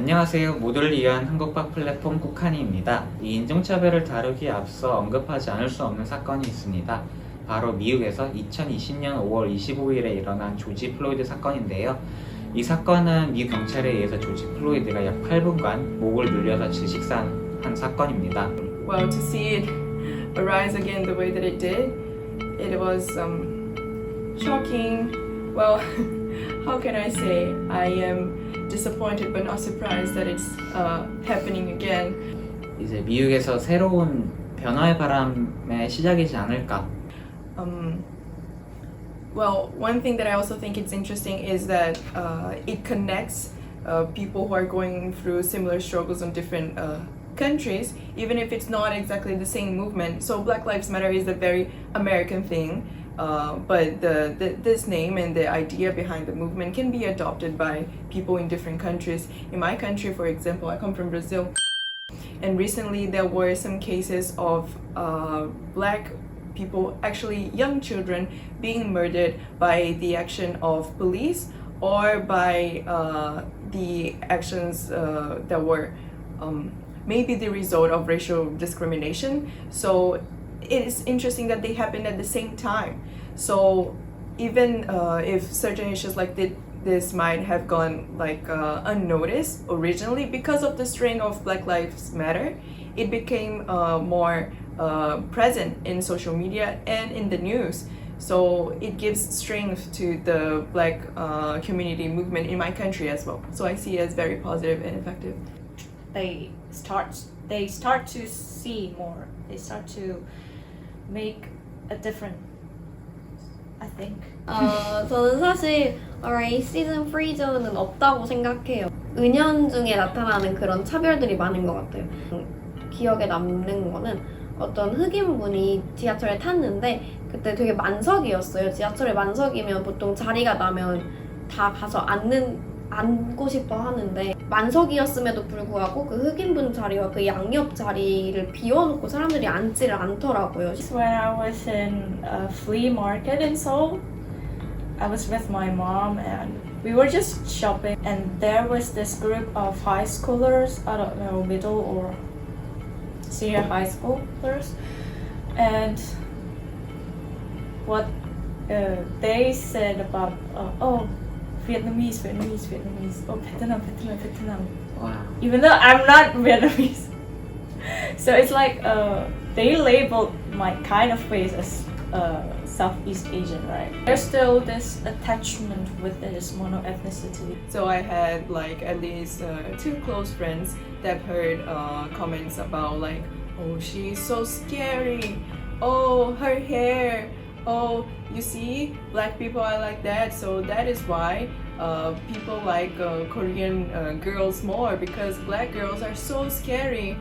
안녕하세요. 모두를 위한 한국밥 플랫폼 꾹하니입니다. 이 인종차별을 다루기에 앞서 언급하지 않을 수 없는 사건이 있습니다. 바로 미국에서 2020년 5월 25일에 일어난 조지플로이드 사건인데요. 이 사건은 미 경찰에 의해서 조지플로이드가 약 8분간 목을 눌려서 질식사한 사건입니다. Well, to see it arise again the way that it did, it was shocking. Well, how can I say? I am disappointed but not surprised that it's happening again. 이제 미국에서 새로운 변화의 바람의 시작이지 않을까. Well, one thing that I also think it's interesting is that it connects people who are going through similar struggles in different countries, even if it's not exactly the same movement. So Black Lives Matter is a very American thing, but this name and the idea behind the movement can be adopted by people in different countries. In my country, for example, I come from Brazil, and recently there were some cases of Black people, actually young children, being murdered by the action of police or by the actions that were maybe the result of racial discrimination. So it is interesting that they happened at the same time. So even if certain issues like this might have gone like unnoticed originally, because of the string of Black Lives Matter, it became more present in social media and in the news. So it gives strength to the Black community movement in my country as well. So I see it as very positive and effective. They start to see more. They start to make a difference, I think. 저는 사실 레이시즘 프리 존은 없다고 생각해요. 은연중에 나타나는 그런 차별들이 많은 것 같아요. 기억에 남는 거는 어떤 흑인분이 지하철에 탔는데 그때 되게 만석이었어요. 지하철에 만석이면 보통 자리가 나면 다 가서 앉고 싶어 하는데 만석이었음에도 불구하고 그 흑인분 자리와 그 양옆 자리를 비워놓고 사람들이 앉지를 않더라고요. When I was in a flea market in Seoul, I was with my mom and we were just shopping, and there was this group of high schoolers, I don't know, middle or senior high schoolers, and what they said about Vietnamese, oh Vietnam. Wow. Even though I'm not Vietnamese. So it's like they labeled my kind of face as Southeast Asian, right? There's still this attachment with this mono-ethnicity. So I had like at least two close friends that heard comments about like, oh, she's so scary, oh, her hair, oh, you see, Black people are like that, so that is why people like Korean girls more, because Black girls are so scary.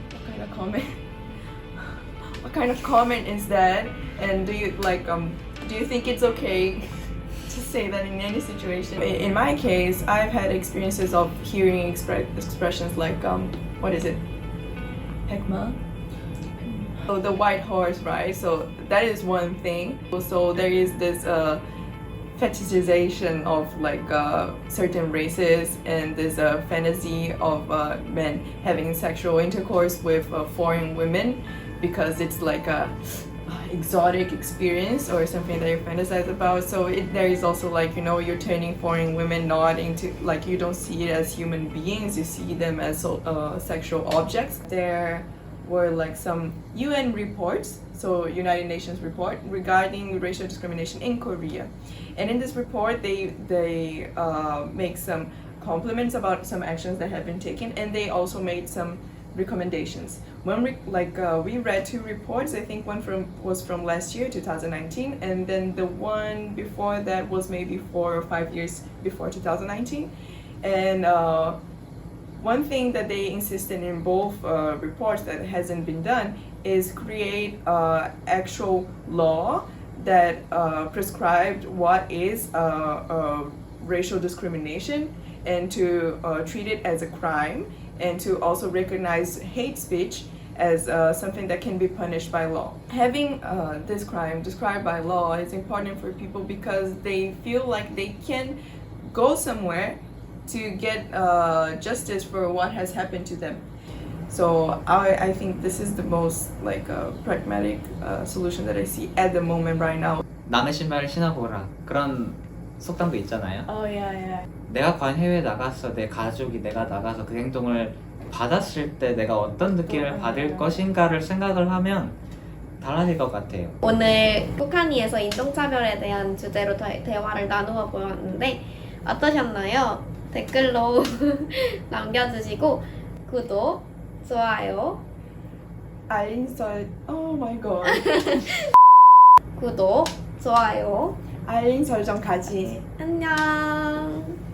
What kind of comment? What kind of comment is that? And do you think it's okay to say that in any situation? In my case, I've had experiences of hearing expressions like what is it? Hekma? So the white horse, right? So that is one thing. So there is this fetishization of like certain races and this fantasy of men having sexual intercourse with foreign women because it's like a exotic experience or something that you fantasize about. So there is also like, you know, you're turning foreign women not into, like, you don't see it as human beings, you see them as sexual objects. There were like some UN reports, so United Nations report regarding racial discrimination in Korea, and in this report they make some compliments about some actions that have been taken, and they also made some recommendations. When we read two reports, I think one was from last year, 2019, and then the one before that was maybe 4 or 5 years before 2019, and one thing that they insisted in both reports that hasn't been done is create actual law that prescribed what is racial discrimination, and to treat it as a crime, and to also recognize hate speech as something that can be punished by law. Having this crime described by law is important for people because they feel like they can go somewhere to get justice for what has happened to them. So I think this is the most like pragmatic solution that I see at the moment right now. 남의 신발을 신어보라 그런 속담도 있잖아요. Oh yeah. 내가 과연 해외에 나갔어 내 가족이 내가 나가서 그 행동을 받았을 때 내가 어떤 느낌을 받을 것인가를 생각을 하면 달라질 것 같아요. 오늘 꾹하니에서 인종차별에 대한 주제로 대화를 나누어 보았는데 어떠셨나요? 댓글로 남겨주시고 구독, 좋아요, 알림 설 Oh my god. 구독, 좋아요, 알림 설정까지. 안녕.